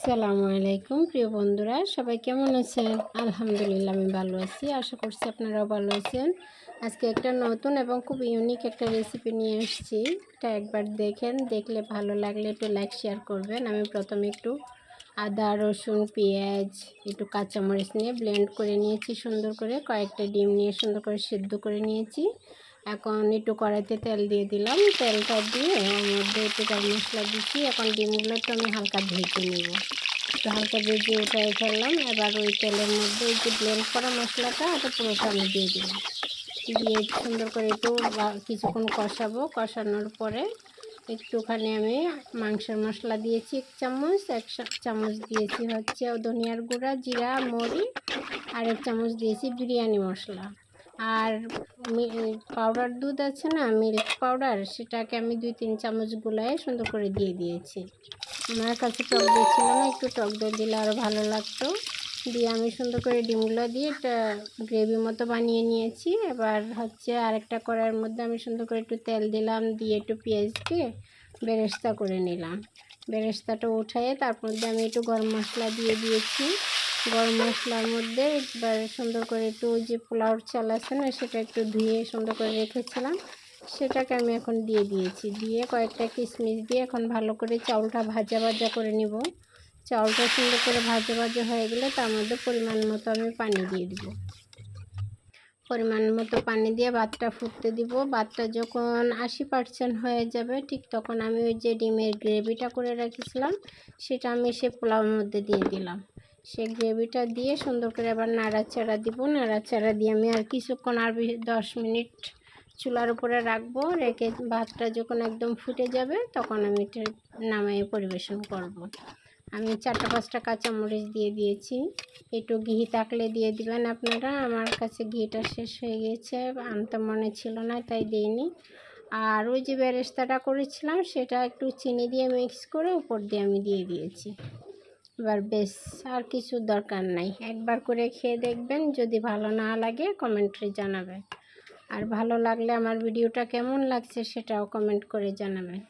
আসসালামু আলাইকুম প্রিয় বন্ধুরা, সবাই কেমন আছেন? আলহামদুলিল্লাহ আমি ভালো আছি। আশা করছি আপনারাও ভালো আছেন। আজকে একটা নতুন এবং খুব ইউনিক একটা রেসিপি নিয়ে এসেছি। এটা একবার দেখেন, দেখলে ভালো লাগলে একটু লাইক শেয়ার করবেন। আমি প্রথমে একটু আদা, রসুন, পেঁয়াজ, একটু কাঁচামরিচ নিয়ে ব্লেন্ড করে নিয়েছি সুন্দর করে। কয়েকটা ডিম নিয়ে সুন্দর করে সেদ্ধ করে নিয়েছি। এখন একটু কড়াইতে তেল দিয়ে দিলাম। তেলটা দিয়ে ওর মধ্যে একটু গরম মশলা দিচ্ছি। এখন ডিমগুলো একটু আমি হালকা ভেজে নেব। একটু হালকা ভেজে উঠাই ফেললাম। এবার ওই তেলের মধ্যে ওই যে ব্লেন্ড করা মশলাটা ওটা পুরোটা আমি দিয়ে দিলাম। দিয়ে সুন্দর করে একটু কিছুক্ষণ কষাবো। কষানোর পরে একটুখানি আমি মাংসের মশলা দিয়েছি 1 চামচ, 1 চামচ দিয়েছি হচ্ছে ধনিয়ার গুঁড়া, জিরা, মরি, আর 1 চামচ দিয়েছি বিরিয়ানি মশলা। আর পাউডার দুধ আছে না, মিল্ক পাউডার, সেটাকে আমি 2-3 চামচ গুলায় সুন্দর করে দিয়ে দিয়েছি। আমার কাছে টক দই ছিল না, একটু টক দই দিলে আরও ভালো লাগতো। দিয়ে আমি সুন্দর করে ডিমগুলো দিয়ে একটা গ্রেভি মতো বানিয়ে নিয়েছি। এবার হচ্ছে আরেকটা কড়াইয়ের মধ্যে আমি সুন্দর করে একটু তেল দিলাম, দিয়ে একটু পেঁয়াজ দিয়ে বেরেস্তা করে নিলাম। বেরেস্তাটা উঠায়ে তার মধ্যে আমি একটু গরম মশলা দিয়ে দিয়েছি। গরম মশলার মধ্যে এবার সুন্দর করে একটু ওই যে পোলাওর চাল আছে না, সেটা একটু ধুয়ে সুন্দর করে রেখেছিলাম, সেটাকে আমি এখন দিয়ে দিয়েছি। দিয়ে কয়েকটা কিশমিশ দিয়ে এখন ভালো করে চাউলটা ভাজা ভাজা করে নিব। চাউলটা সুন্দর করে ভাজা ভাজা হয়ে গেলে তার মধ্যে পরিমাণ মতো আমি পানি দিয়ে দিব। পরিমাণ মতো পানি দিয়ে ভাতটা ফুটতে দিব। ভাতটা যখন 80% হয়ে যাবে ঠিক তখন আমি ওই যে ডিমের গ্রেভিটা করে রেখেছিলাম সেটা আমি সে পোলাওর মধ্যে দিয়ে দিলাম। সেই গ্রেভিটা দিয়ে সুন্দর করে আবার নাড়াচাড়া দিব। নাড়াচাড়া দিয়ে আমি আর কিছুক্ষণ, আর 10 মিনিট চুলার উপরে রাখবো। রেখে ভাতটা যখন একদম ফুটে যাবে তখন আমি এটা নামিয়ে পরিবেশন করব। আমি 4-5টা কাঁচামরিচ দিয়ে দিয়েছি। একটু ঘি থাকলে দিয়ে দিবেন আপনারা। আমার কাছে ঘিটা শেষ হয়ে গিয়েছে, আনতে মনে ছিল না তাই দিইনি। আর ওই যে বেরেস্তাটা করেছিলাম সেটা একটু চিনি দিয়ে মিক্স করে উপর দিয়ে আমি দিয়ে দিয়েছি। এবার বেশ, আর কিছু দরকার নাই। একবার করে খেয়ে দেখবেন, যদি ভালো না লাগে কমেন্টে জানাবেন। আর ভালো লাগলে আমার ভিডিওটা কেমন লাগছে সেটাও কমেন্ট করে জানাবেন।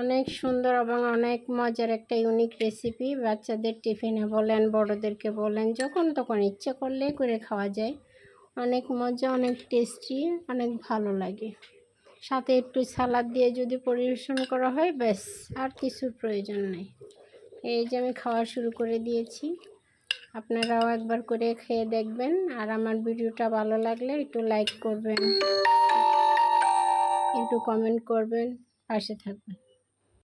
অনেক সুন্দর এবং অনেক মজার একটা ইউনিক রেসিপি। বাচ্চাদের টিফিনে বলেন, বড়োদেরকে বলেন, যখন তখন ইচ্ছে করলে করে খাওয়া যায়। অনেক মজা, অনেক টেস্টি, অনেক ভালো লাগে। সাথে একটু সালাদ দিয়ে যদি পরিবেশন করা হয় ব্যাস, আর কিছুর প্রয়োজন নেই। এই যে আমি খাওয়া শুরু করে দিয়েছি। আপনারাও একবার করে খেয়ে দেখবেন। আর আমার ভিডিওটা ভালো লাগলে একটু লাইক করবেন, একটু কমেন্ট করবেন, পাশে থাকবেন।